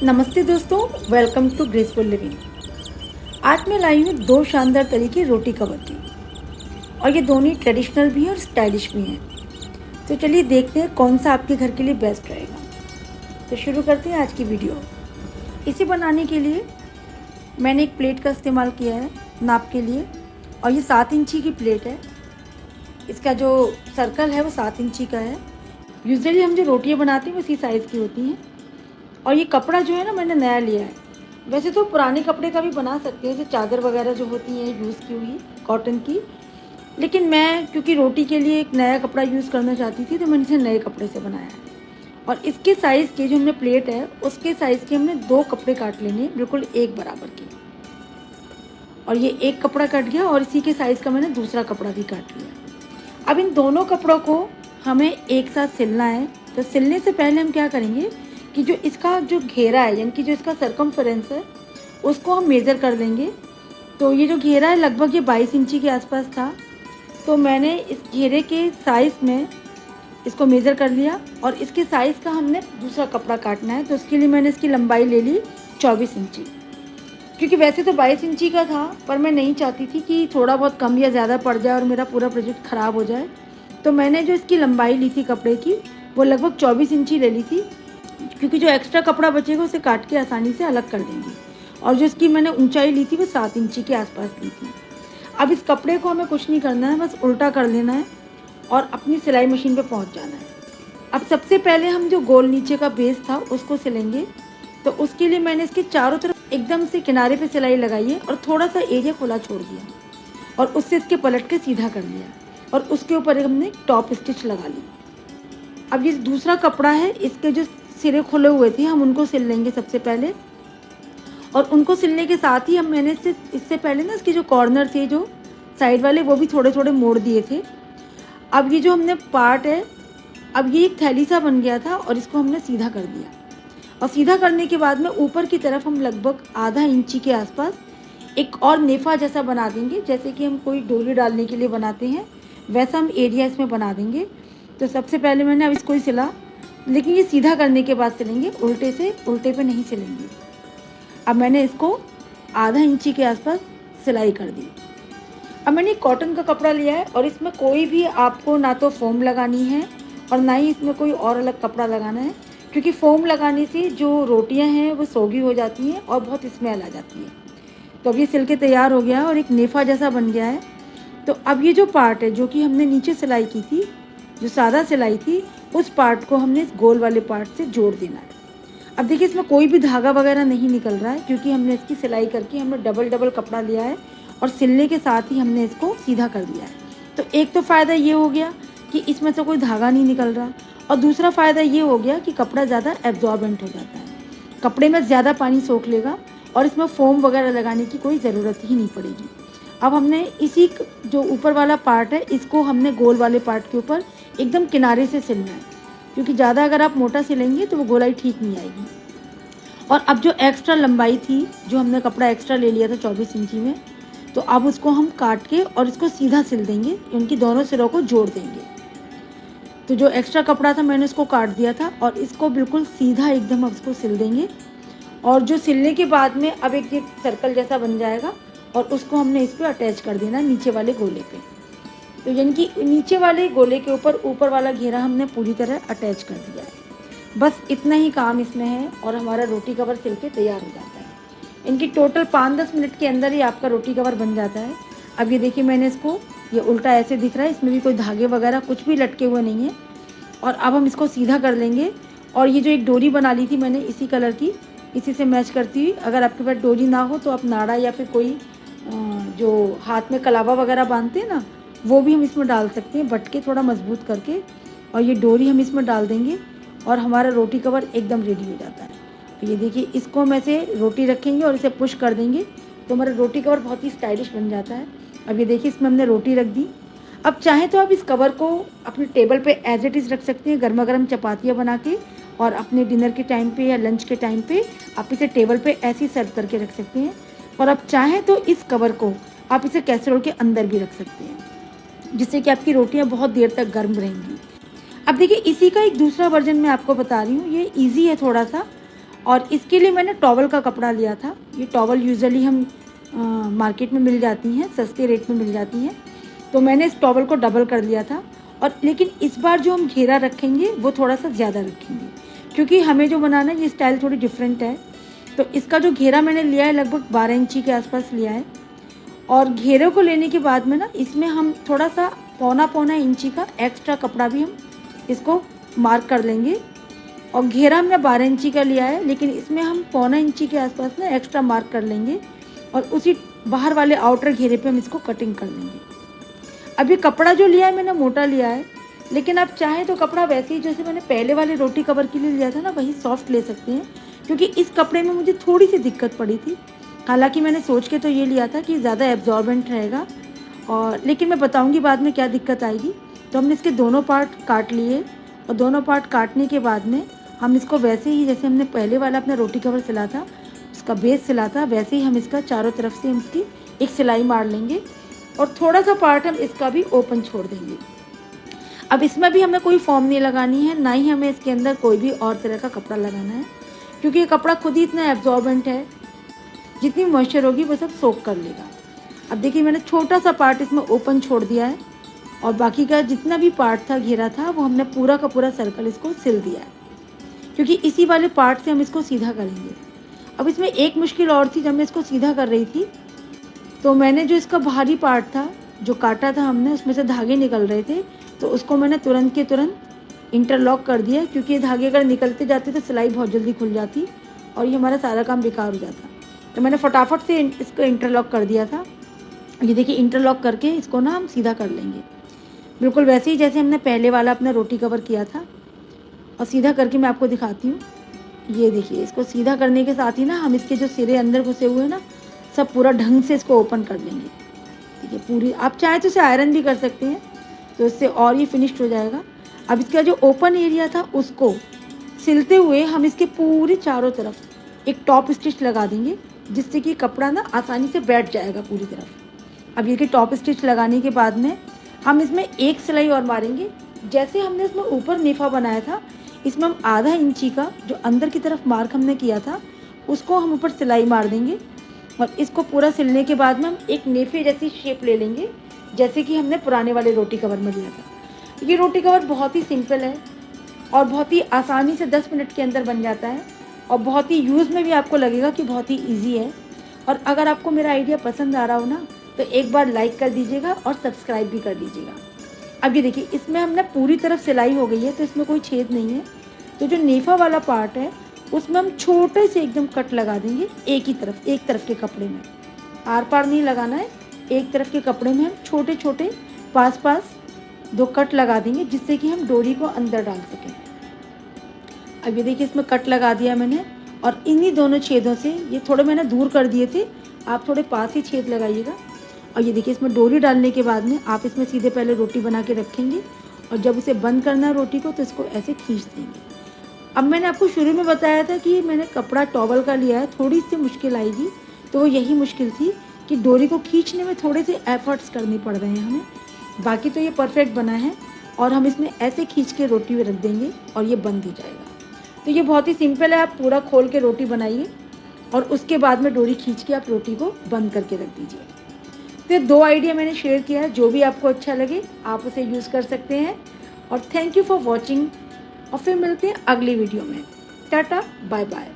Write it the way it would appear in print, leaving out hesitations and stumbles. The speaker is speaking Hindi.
नमस्ते दोस्तों, वेलकम टू ग्रेसफुल लिविंग। आज मैं लाई हूँ दो शानदार तरीके रोटी कवर की, और ये दोनों ट्रेडिशनल भी हैं और स्टाइलिश भी हैं। तो चलिए देखते हैं कौन सा आपके घर के लिए बेस्ट रहेगा। तो शुरू करते हैं आज की वीडियो। इसे बनाने के लिए मैंने एक प्लेट का इस्तेमाल किया है नाप के लिए, और ये 7 इंची की प्लेट है। इसका जो सर्कल है वो 7 इंची का है। यूजुअली हम जो रोटियाँ बनाते हैं वो इसी साइज़ की होती हैं। और ये कपड़ा जो है ना, मैंने नया लिया है। वैसे तो पुराने कपड़े का भी बना सकते हैं, जैसे चादर वगैरह जो होती है यूज़ की हुई कॉटन की, लेकिन मैं क्योंकि रोटी के लिए एक नया कपड़ा यूज़ करना चाहती थी, तो मैंने इसे नए कपड़े से बनाया है। और इसके साइज़ के जो हमने प्लेट है उसके साइज़ के हमने 2 कपड़े काट लेने, बिल्कुल एक बराबर के। और ये एक कपड़ा कट गया, और इसी के साइज़ का मैंने दूसरा कपड़ा भी काट लिया। अब इन दोनों कपड़ों को हमें एक साथ सिलना है। तो सिलने से पहले हम क्या करेंगे कि जो इसका जो घेरा है, यानी कि जो इसका सरकमफेरेंस है, उसको हम मेज़र कर लेंगे। तो ये जो घेरा है लगभग ये 22 इंची के आसपास था। तो मैंने इस घेरे के साइज़ में इसको मेज़र कर लिया, और इसके साइज़ का हमने दूसरा कपड़ा काटना है। तो उसके लिए मैंने इसकी लंबाई ले ली 24 इंची, क्योंकि वैसे तो 22 इंची का था, पर मैं नहीं चाहती थी कि थोड़ा बहुत कम या ज़्यादा पड़ जाए और मेरा पूरा प्रोजेक्ट ख़राब हो जाए। तो मैंने जो इसकी लंबाई ली थी कपड़े की, वो लगभग 24 इंची ले ली थी, क्योंकि जो एक्स्ट्रा कपड़ा बचेगा उसे काट के आसानी से अलग कर देंगे। और जो इसकी मैंने ऊंचाई ली थी वो 7 इंची के आसपास ली थी। अब इस कपड़े को हमें कुछ नहीं करना है, बस उल्टा कर लेना है और अपनी सिलाई मशीन पे पहुंच जाना है। अब सबसे पहले हम जो गोल नीचे का बेस था उसको सिलेंगे। तो उसके लिए मैंने इसके चारों तरफ एकदम से किनारे पे सिलाई लगाई है, और थोड़ा सा एरिया खुला छोड़ दिया, और उससे इसके पलट के सीधा कर लिया, और उसके ऊपर हमने टॉप स्टिच लगा ली। अब ये दूसरा कपड़ा है, इसके जो सिरे खुले हुए थे हम उनको सिल लेंगे सबसे पहले। और उनको सिलने के साथ ही मैंने इससे पहले ना इसके जो कॉर्नर थे, जो साइड वाले, वो भी थोड़े थोड़े मोड़ दिए थे। अब ये जो हमने पार्ट है, अब ये एक थैली सा बन गया था, और इसको हमने सीधा कर दिया। और सीधा करने के बाद में ऊपर की तरफ हम लगभग आधा इंची के आसपास एक और नेफा जैसा बना देंगे, जैसे कि हम कोई डोरी डालने के लिए बनाते हैं, वैसा हम एरिया इसमें बना देंगे। तो सबसे पहले मैंने अब इसको ही सिला, लेकिन ये सीधा करने के बाद सिलेंगे, उल्टे से उल्टे पे नहीं सिलेंगे। अब मैंने इसको आधा इंची के आसपास सिलाई कर दी। अब मैंने कॉटन का कपड़ा लिया है, और इसमें कोई भी आपको ना तो फोम लगानी है और ना ही इसमें कोई और अलग कपड़ा लगाना है, क्योंकि फोम लगाने से जो रोटियां हैं वो सोगी हो जाती हैं और बहुत स्मेल आ जाती है। तो अब ये सिल के तैयार हो गया है और एक नेफा जैसा बन गया है। तो अब ये जो पार्ट है, जो कि हमने नीचे सिलाई की थी, जो सादा सिलाई थी, उस पार्ट को हमने इस गोल वाले पार्ट से जोड़ देना है। अब देखिए इसमें कोई भी धागा वगैरह नहीं निकल रहा है, क्योंकि हमने इसकी सिलाई करके हमने डबल कपड़ा लिया है, और सिलने के साथ ही हमने इसको सीधा कर दिया है। तो एक तो फ़ायदा ये हो गया कि इसमें से कोई धागा नहीं निकल रहा, और दूसरा फ़ायदा ये हो गया कि कपड़ा ज़्यादा एब्जॉर्बेंट हो जाता है, कपड़े में ज़्यादा पानी सोख लेगा, और इसमें फोम वगैरह लगाने की कोई ज़रूरत ही नहीं पड़ेगी। अब हमने इसी जो ऊपर वाला पार्ट है, इसको हमने गोल वाले पार्ट के ऊपर एकदम किनारे से सिलना है, क्योंकि ज़्यादा अगर आप मोटा सिलेंगे तो वो गोलाई ठीक नहीं आएगी। और अब जो एक्स्ट्रा लंबाई थी, जो हमने कपड़ा एक्स्ट्रा ले लिया था 24 इंची में, तो अब उसको हम काट के और इसको सीधा सिल देंगे, उनकी दोनों सिरों को जोड़ देंगे। तो जो एक्स्ट्रा कपड़ा था मैंने इसको काट दिया था, और इसको बिल्कुल सीधा एकदम अब इसको सिल देंगे। और जो सिलने के बाद में अब एक ये सर्कल जैसा बन जाएगा, और उसको हमने इस पर अटैच कर देना नीचे वाले गोले पे। तो यानी कि नीचे वाले गोले के ऊपर वाला घेरा हमने पूरी तरह अटैच कर दिया है। बस इतना ही काम इसमें है, और हमारा रोटी कवर सिल के तैयार हो जाता है। इनकी टोटल 5-10 मिनट के अंदर ही आपका रोटी कवर बन जाता है। अब ये देखिए मैंने इसको, ये उल्टा ऐसे दिख रहा है, इसमें भी कोई धागे वगैरह कुछ भी लटके हुए नहीं है। और अब हम इसको सीधा कर लेंगे। और ये जो एक डोरी बना ली थी मैंने इसी कलर की, इसी से मैच करती हुई, अगर आपके पास डोरी ना हो तो आप नाड़ा या फिर कोई जो हाथ में कलावा वगैरह बांधते हैं ना, वो भी हम इसमें डाल सकते हैं, बट के थोड़ा मजबूत करके। और ये डोरी हम इसमें डाल देंगे, और हमारा रोटी कवर एकदम रेडी हो जाता है। तो ये देखिए, इसको हम ऐसे रोटी रखेंगे और इसे पुश कर देंगे, तो हमारा रोटी कवर बहुत ही स्टाइलिश बन जाता है। अब ये देखिए इसमें हमने रोटी रख दी। अब चाहे तो आप इस कवर को अपने टेबल पे एज इट इज़ रख सकते हैं, गर्मा गर्म चपातियाँ बना के, और अपने डिनर के टाइम पे या लंच के टाइम पे आप इसे टेबल पे ऐसे ही सर्व करके रख सकते हैं। और आप चाहें तो इस कवर को आप इसे कैसरोल के अंदर भी रख सकते हैं, जिससे कि आपकी रोटियां बहुत देर तक गर्म रहेंगी। अब देखिए इसी का एक दूसरा वर्जन मैं आपको बता रही हूँ। ये इजी है थोड़ा सा, और इसके लिए मैंने टॉवल का कपड़ा लिया था। ये टॉवल यूजुअली हम मार्केट में मिल जाती हैं, सस्ते रेट में मिल जाती हैं। तो मैंने इस टॉवल को डबल कर लिया था, और लेकिन इस बार जो हम घेरा रखेंगे वो थोड़ा सा ज़्यादा रखेंगे, क्योंकि हमें जो बनाना है ये स्टाइल थोड़ी डिफरेंट है। तो इसका जो घेरा मैंने लिया है लगभग 12 इंची के आसपास लिया है। और घेरे को लेने के बाद में ना इसमें हम थोड़ा सा पौना इंची का एक्स्ट्रा कपड़ा भी हम इसको मार्क कर लेंगे। और घेरा हमने 12 इंची का लिया है, लेकिन इसमें हम पौना इंची के आसपास ना एक्स्ट्रा मार्क कर लेंगे, और उसी बाहर वाले आउटर घेरे पे हम इसको कटिंग कर लेंगे। अब ये कपड़ा जो लिया है मैंने मोटा लिया है, लेकिन आप चाहें तो कपड़ा वैसे ही जैसे मैंने पहले वाले रोटी कवर के लिए लिया था ना, वही सॉफ्ट ले सकते हैं, क्योंकि इस कपड़े में मुझे थोड़ी सी दिक्कत पड़ी थी। हालांकि मैंने सोच के तो ये लिया था कि ज़्यादा एब्जॉर्बेंट रहेगा, और लेकिन मैं बताऊंगी बाद में क्या दिक्कत आएगी। तो हमने इसके दोनों पार्ट काट लिए, और दोनों पार्ट काटने के बाद में हम इसको वैसे ही जैसे हमने पहले वाला अपना रोटी कवर सिला था, उसका बेस सिला था, वैसे ही हम इसका चारों तरफ से हम इसकी एक सिलाई मार लेंगे, और थोड़ा सा पार्ट हम इसका भी ओपन छोड़ देंगे। अब इसमें भी हमें कोई फॉर्म नहीं लगानी है, ना ही हमें इसके अंदर कोई भी और तरह का कपड़ा लगाना है, क्योंकि ये कपड़ा खुद ही इतना एब्जॉर्बेंट है, जितनी मॉइस्चर होगी वो सब सोक कर लेगा। अब देखिए मैंने छोटा सा पार्ट इसमें ओपन छोड़ दिया है, और बाकी का जितना भी पार्ट था घेरा था वो हमने पूरा का पूरा सर्कल इसको सिल दिया है, क्योंकि इसी वाले पार्ट से हम इसको सीधा करेंगे। अब इसमें एक मुश्किल और थी, जब मैं इसको सीधा कर रही थी तो मैंने जो इसका बाहरी पार्ट था जो काटा था हमने, उसमें से धागे निकल रहे थे, तो उसको मैंने तुरंत के तुरंत इंटरलॉक कर दिया, क्योंकि ये धागे अगर निकलते जाते तो सिलाई बहुत जल्दी खुल जाती और ये हमारा सारा काम बेकार हो जाता। तो मैंने फटाफट से इसको इंटरलॉक कर दिया था। ये देखिए इंटरलॉक करके इसको ना हम सीधा कर लेंगे, बिल्कुल वैसे ही जैसे हमने पहले वाला अपना रोटी कवर किया था। और सीधा करके मैं आपको दिखाती हूँ। ये देखिए इसको सीधा करने के साथ ही ना हम इसके जो सिरे अंदर घुसे हुए हैं ना, सब पूरा ढंग से इसको ओपन कर लेंगे। ठीक है, पूरी आप चाहे तो इसे आयरन भी कर सकते हैं, तो इससे और ये फिनिश्ड हो जाएगा। अब इसका जो ओपन एरिया था उसको सिलते हुए हम इसके पूरे चारों तरफ एक टॉप स्टिच लगा देंगे, जिससे कि कपड़ा ना आसानी से बैठ जाएगा पूरी तरफ। अब ये कि टॉप स्टिच लगाने के बाद में हम इसमें एक सिलाई और मारेंगे। जैसे हमने इसमें ऊपर नेफा बनाया था, इसमें हम आधा इंची का जो अंदर की तरफ मार्क हमने किया था उसको हम ऊपर सिलाई मार देंगे, और इसको पूरा सिलने के बाद में हम एक नेफे जैसी शेप ले लेंगे, जैसे कि हमने पुराने वाले रोटी कवर में लिया था। ये रोटी कवर बहुत ही सिंपल है और बहुत ही आसानी से 10 मिनट के अंदर बन जाता है, और बहुत ही यूज़ में भी आपको लगेगा कि बहुत ही ईजी है। और अगर आपको मेरा आइडिया पसंद आ रहा हो ना, तो एक बार लाइक कर दीजिएगा और सब्सक्राइब भी कर दीजिएगा। अब ये देखिए इसमें हमने पूरी तरफ सिलाई हो गई है, तो इसमें कोई छेद नहीं है। तो जो नेफा वाला पार्ट है उसमें हम छोटे से एकदम कट लगा देंगे, एक तरफ के कपड़े में, आर पार नहीं लगाना है। एक तरफ के कपड़े में हम छोटे छोटे पास 2 कट लगा देंगे, जिससे कि हम डोरी को अंदर डाल सकें। अब ये देखिए इसमें कट लगा दिया मैंने, और इन्हीं दोनों छेदों से, ये थोड़े मैंने दूर कर दिए थे, आप थोड़े पास ही छेद लगाइएगा। और ये देखिए इसमें डोरी डालने के बाद में आप इसमें सीधे पहले रोटी बना के रखेंगे, और जब इसे बंद करना है रोटी को, तो इसको ऐसे खींच देंगे। अब मैंने आपको शुरू में बताया था कि मैंने कपड़ा टॉवल का लिया है, थोड़ी सी मुश्किल आएगी, तो वो यही मुश्किल थी कि डोरी को खींचने में थोड़े से एफर्ट्स करने पड़ रहे हैं हमें। बाकी तो ये परफेक्ट बना है, और हम इसमें ऐसे खींच के रोटी में रख देंगे और ये बंद हो जाएगा। तो ये बहुत ही सिंपल है, आप पूरा खोल के रोटी बनाइए और उसके बाद में डोरी खींच के आप रोटी को बंद करके रख दीजिए। तो ये 2 आइडिया मैंने शेयर किया है, जो भी आपको अच्छा लगे आप उसे यूज़ कर सकते हैं। और थैंक यू फॉर वॉचिंग, और फिर मिलते हैं अगली वीडियो में। Tata bye bye.